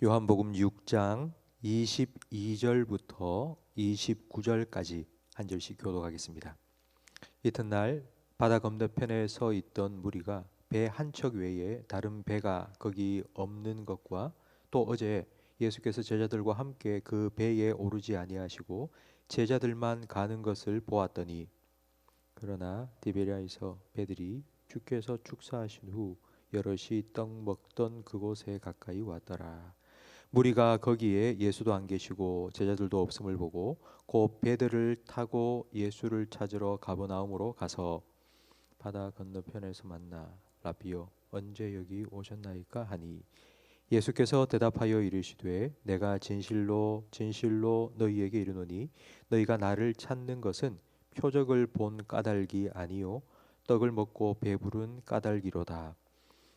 요한복음 6장 22절부터 29절까지 한 절씩 교독하겠습니다. 이튿날 바다 건너편에 서 있던 무리가 배 한 척 외에 다른 배가 거기 없는 것과 또 어제 예수께서 제자들과 함께 그 배에 오르지 아니하시고 제자들만 가는 것을 보았더니, 그러나 디베랴에서 배들이 주께서 축사하신 후 여럿이 떡 먹던 그곳에 가까이 왔더라. 무리가 거기에 예수도 안 계시고 제자들도 없음을 보고 곧 배들을 타고 예수를 찾으러 가버나움으로 가서 바다 건너편에서 만나 라비여 언제 여기 오셨나이까 하니, 예수께서 대답하여 이르시되 내가 진실로 진실로 너희에게 이르노니 너희가 나를 찾는 것은 표적을 본 까닭이 아니요 떡을 먹고 배부른 까닭이로다.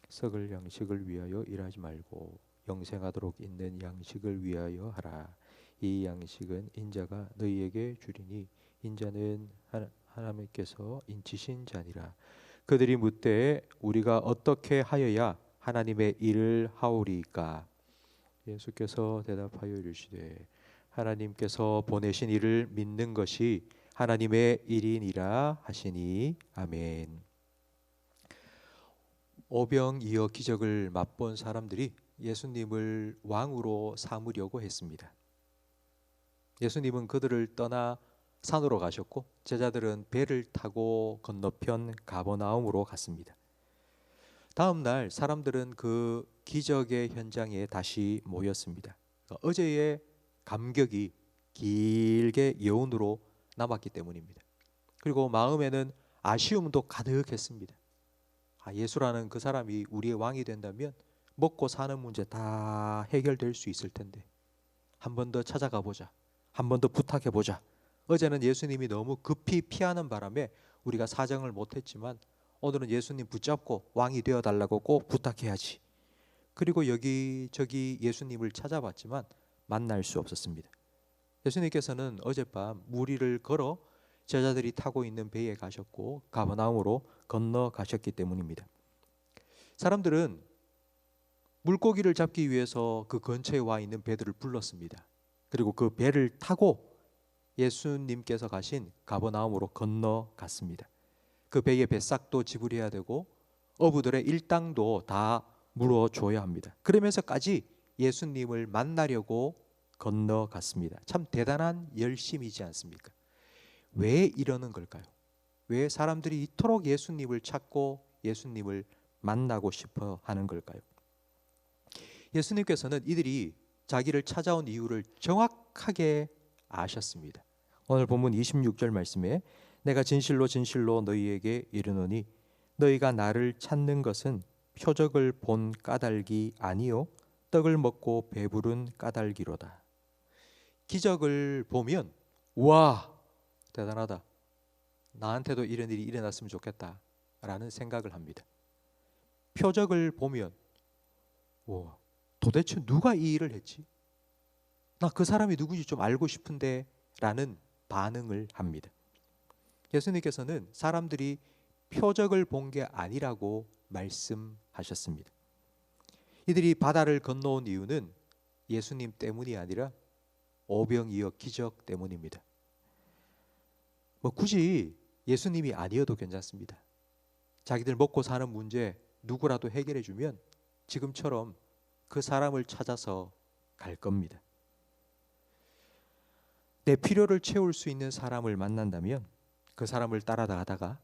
썩을 양식을 위하여 일하지 말고 영생하도록 있는 양식을 위하여 하라. 이 양식은 인자가 너희에게 주리니 인자는 하나님께서 인치신 자니라. 그들이 묻되 우리가 어떻게 하여야 하나님의 일을 하오리까? 예수께서 대답하여 이르시되 하나님께서 보내신 이를 믿는 것이 하나님의 일이니라 하시니 아멘. 오병이어 기적을 맛본 사람들이 예수님을 왕으로 삼으려고 했습니다. 예수님은 그들을 떠나 산으로 가셨고 제자들은 배를 타고 건너편 가버나움으로 갔습니다. 다음 날 사람들은 그 기적의 현장에 다시 모였습니다. 어제의 감격이 길게 여운으로 남았기 때문입니다. 그리고 마음에는 아쉬움도 가득했습니다. 예수라는 그 사람이 우리의 왕이 된다면 먹고 사는 문제 다 해결될 수 있을 텐데 한 번 더 찾아가 보자, 한 번 더 부탁해 보자. 어제는 예수님이 너무 급히 피하는 바람에 우리가 사정을 못했지만 오늘은 예수님 붙잡고 왕이 되어달라고 꼭 부탁해야지. 그리고 여기저기 예수님을 찾아봤지만 만날 수 없었습니다. 예수님께서는 어젯밤 무리를 걸어 제자들이 타고 있는 배에 가셨고 가버나움으로 건너가셨기 때문입니다. 사람들은 물고기를 잡기 위해서 그 근처에 와 있는 배들을 불렀습니다. 그리고 그 배를 타고 예수님께서 가신 가버나움으로 건너갔습니다. 그 배의 배싹도 지불해야 되고 어부들의 일당도 다 물어줘야 합니다. 그러면서까지 예수님을 만나려고 건너갔습니다. 참 대단한 열심이지 않습니까? 왜 이러는 걸까요? 왜 사람들이 이토록 예수님을 찾고 예수님을 만나고 싶어 하는 걸까요? 예수님께서는 이들이 자기를 찾아온 이유를 정확하게 아셨습니다. 오늘 본문 26절 말씀에 내가 진실로 진실로 너희에게 이르노니 너희가 나를 찾는 것은 표적을 본 까닭이 아니요 떡을 먹고 배부른 까닭이로다. 기적을 보면 와 대단하다, 나한테도 이런 일이 일어났으면 좋겠다 라는 생각을 합니다. 표적을 보면 와 도대체 누가 이 일을 했지? 나 그 사람이 누구지 좀 알고 싶은데 라는 반응을 합니다. 예수님께서는 사람들이 표적을 본 게 아니라고 말씀하셨습니다. 이들이 바다를 건너온 이유는 예수님 때문이 아니라 오병이어 기적 때문입니다. 굳이 예수님이 아니어도 괜찮습니다. 자기들 먹고 사는 문제 누구라도 해결해 주면 지금처럼 그 사람을 찾아서 갈 겁니다. 내 필요를 채울 수 있는 사람을 만난다면 그 사람을 따라가다가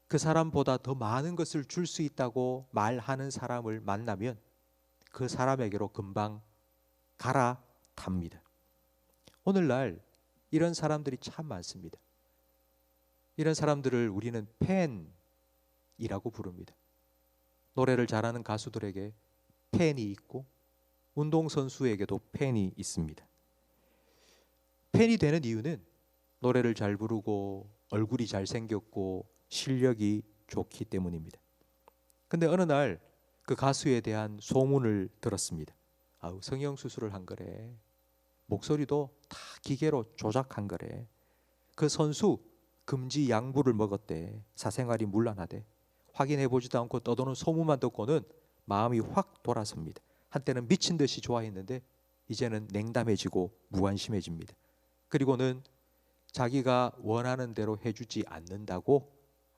그 사람보다 더 많은 것을 줄 수 있다고 말하는 사람을 만나면 그 사람에게로 금방 갈아탑니다. 오늘날 이런 사람들이 참 많습니다. 이런 사람들을 우리는 팬이라고 부릅니다. 노래를 잘하는 가수들에게 팬이 있고 운동선수에게도 팬이 있습니다. 팬이 되는 이유는 노래를 잘 부르고 얼굴이 잘생겼고 실력이 좋기 때문입니다. 근데 어느 날 그 가수에 대한 소문을 들었습니다. 성형수술을 한 거래. 목소리도 다 기계로 조작한 거래. 그 선수 금지 약물을 먹었대. 사생활이 문란하대. 확인해보지도 않고 떠도는 소문만 듣고는 마음이 확 돌아섭니다. 한때는 미친 듯이 좋아했는데 이제는 냉담해지고 무관심해집니다. 그리고는 자기가 원하는 대로 해주지 않는다고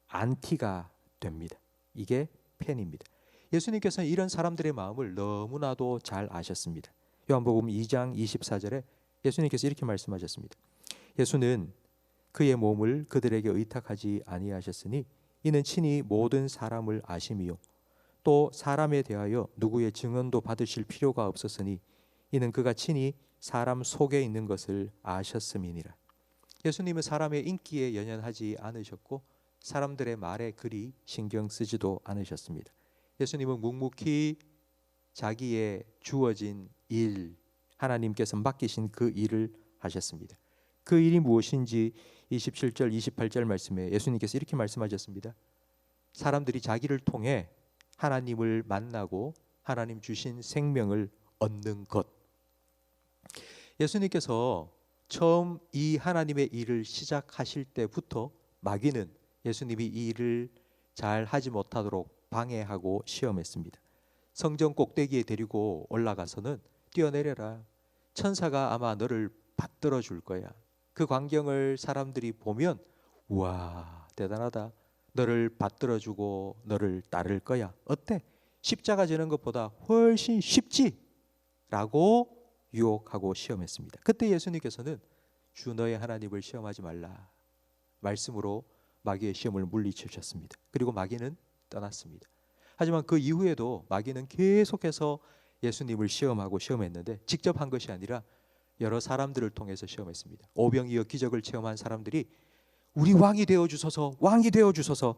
안티가 됩니다. 이게 팬입니다. 예수님께서는 이런 사람들의 마음을 너무나도 잘 아셨습니다. 요한복음 2장 24절에 예수님께서 이렇게 말씀하셨습니다. 예수는 그의 몸을 그들에게 의탁하지 아니하셨으니 이는 친히 모든 사람을 아심이요 또 사람에 대하여 누구의 증언도 받으실 필요가 없었으니 이는 그가 친히 사람 속에 있는 것을 아셨음이니라. 예수님은 사람의 인기에 연연하지 않으셨고 사람들의 말에 그리 신경 쓰지도 않으셨습니다. 예수님은 묵묵히 자기의 주어진 일, 하나님께서 맡기신 그 일을 하셨습니다. 그 일이 무엇인지 27절 28절 말씀에 예수님께서 이렇게 말씀하셨습니다. 사람들이 자기를 통해 하나님을 만나고 하나님 주신 생명을 얻는 것. 예수님께서 처음 이 하나님의 일을 시작하실 때부터 마귀는 예수님이 이 일을 잘 하지 못하도록 방해하고 시험했습니다. 성전 꼭대기에 데리고 올라가서는 뛰어내려라. 천사가 아마 너를 받들어 줄 거야. 그 광경을 사람들이 보면 우와 대단하다. 너를 받들어 주고 너를 따를 거야. 어때? 십자가 지는 것보다 훨씬 쉽지? 라고 유혹하고 시험했습니다. 그때 예수님께서는 주 너의 하나님을 시험하지 말라 말씀으로 마귀의 시험을 물리치셨습니다. 그리고 마귀는 떠났습니다. 하지만 그 이후에도 마귀는 계속해서 예수님을 시험하고 시험했는데 직접 한 것이 아니라 여러 사람들을 통해서 시험했습니다. 오병이어 기적을 체험한 사람들이 우리 왕이 되어 주소서, 왕이 되어 주소서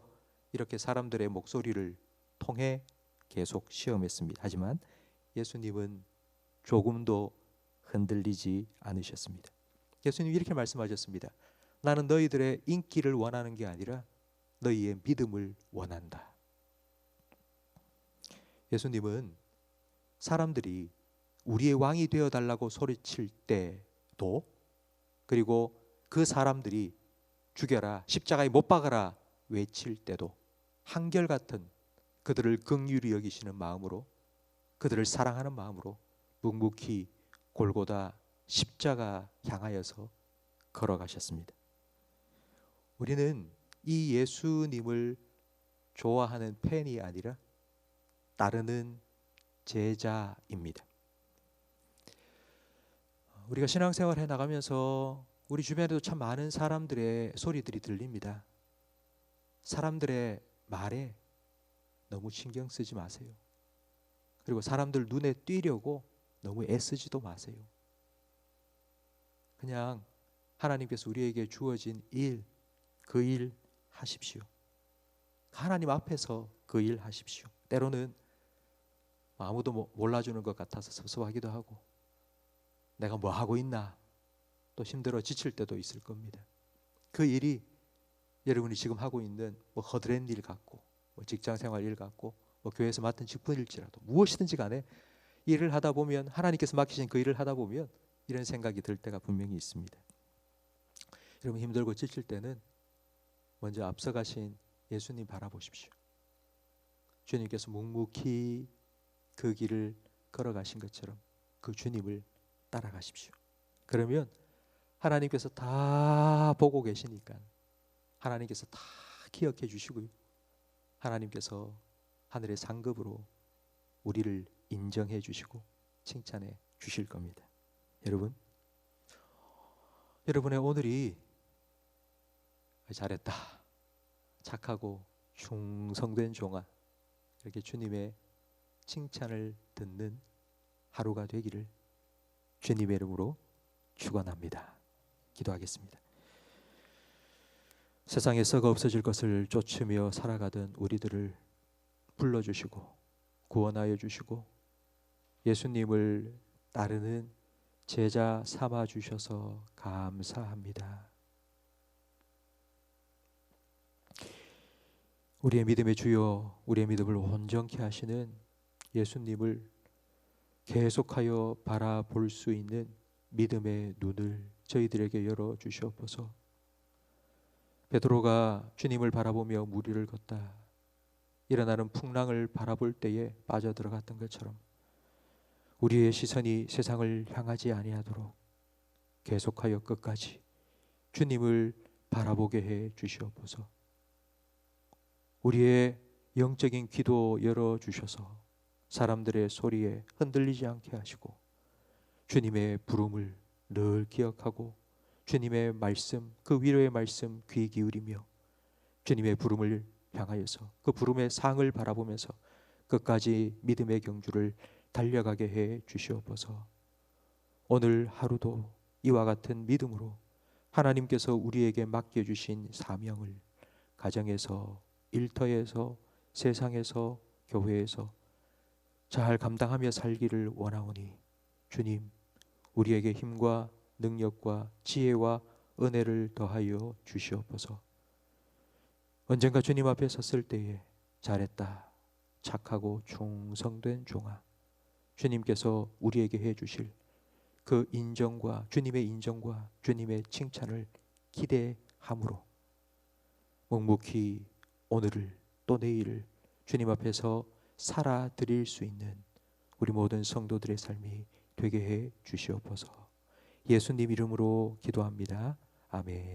이렇게 사람들의 목소리를 통해 계속 시험했습니다. 하지만 예수님은 조금도 흔들리지 않으셨습니다. 예수님 이렇게 말씀하셨습니다. 나는 너희들의 인기를 원하는 게 아니라 너희의 믿음을 원한다. 예수님은 사람들이 우리의 왕이 되어달라고 소리칠 때도 그리고 그 사람들이 죽여라 십자가에 못 박아라 외칠 때도 한결같은 그들을 긍휼히 여기시는 마음으로 그들을 사랑하는 마음으로 묵묵히 골고다 십자가 향하여서 걸어가셨습니다. 우리는 이 예수님을 좋아하는 팬이 아니라 따르는 제자입니다. 우리가 신앙생활 해나가면서 우리 주변에도 참 많은 사람들의 소리들이 들립니다. 사람들의 말에 너무 신경 쓰지 마세요. 그리고 사람들 눈에 띄려고 너무 애쓰지도 마세요. 그냥 하나님께서 우리에게 주어진 일, 그 일 하십시오. 하나님 앞에서 그 일 하십시오. 때로는 아무도 몰라주는 것 같아서 섭섭하기도 하고 내가 뭐 하고 있나 또 힘들어 지칠 때도 있을 겁니다. 그 일이 여러분이 지금 하고 있는 뭐 허드렛 일 같고 뭐 직장생활 일 같고 뭐 교회에서 맡은 직분일지라도 무엇이든지 간에 일을 하다 보면 하나님께서 맡기신 그 일을 하다 보면 이런 생각이 들 때가 분명히 있습니다. 여러분 힘들고 지칠 때는 먼저 앞서가신 예수님 바라보십시오. 주님께서 묵묵히 그 길을 걸어가신 것처럼 그 주님을 따라가십시오. 그러면 하나님께서 다 보고 계시니까 하나님께서 다 기억해 주시고요. 하나님께서 하늘의 상급으로 우리를 인정해 주시고 칭찬해 주실 겁니다. 여러분, 여러분의 오늘이 잘했다, 착하고 충성된 종아 이렇게 주님의 칭찬을 듣는 하루가 되기를 주님의 이름으로 축원합니다. 기도하겠습니다. 세상에 썩어 없어질 것을 쫓으며 살아가던 우리들을 불러주시고 구원하여 주시고 예수님을 따르는 제자 삼아 주셔서 감사합니다. 우리의 믿음의 주여, 우리의 믿음을 온전케 하시는 예수님을 계속하여 바라볼 수 있는 믿음의 눈을 저희들에게 열어 주시옵소서. 베드로가 주님을 바라보며 무리를 걷다 일어나는 풍랑을 바라볼 때에 빠져들어갔던 것처럼 우리의 시선이 세상을 향하지 아니하도록 계속하여 끝까지 주님을 바라보게 해 주시옵소서. 우리의 영적인 귀도 열어 주셔서 사람들의 소리에 흔들리지 않게 하시고 주님의 부름을 늘 기억하고 주님의 말씀, 그 위로의 말씀 귀 기울이며 주님의 부름을 향하여서 그 부름의 상을 바라보면서 끝까지 믿음의 경주를 달려가게 해 주시옵소서. 오늘 하루도 이와 같은 믿음으로 하나님께서 우리에게 맡겨주신 사명을 가정에서, 일터에서, 세상에서, 교회에서 잘 감당하며 살기를 원하오니 주님, 우리에게 힘과 능력과 지혜와 은혜를 더하여 주시옵소서. 언젠가 주님 앞에 섰을 때에 잘했다, 착하고 충성된 종아, 주님께서 우리에게 해주실 그 인정과 주님의 칭찬을 기대함으로 묵묵히 오늘을 또 내일을 주님 앞에서 살아드릴 수 있는 우리 모든 성도들의 삶이 되게 해 주시옵소서. 예수님 이름으로 기도합니다. 아멘.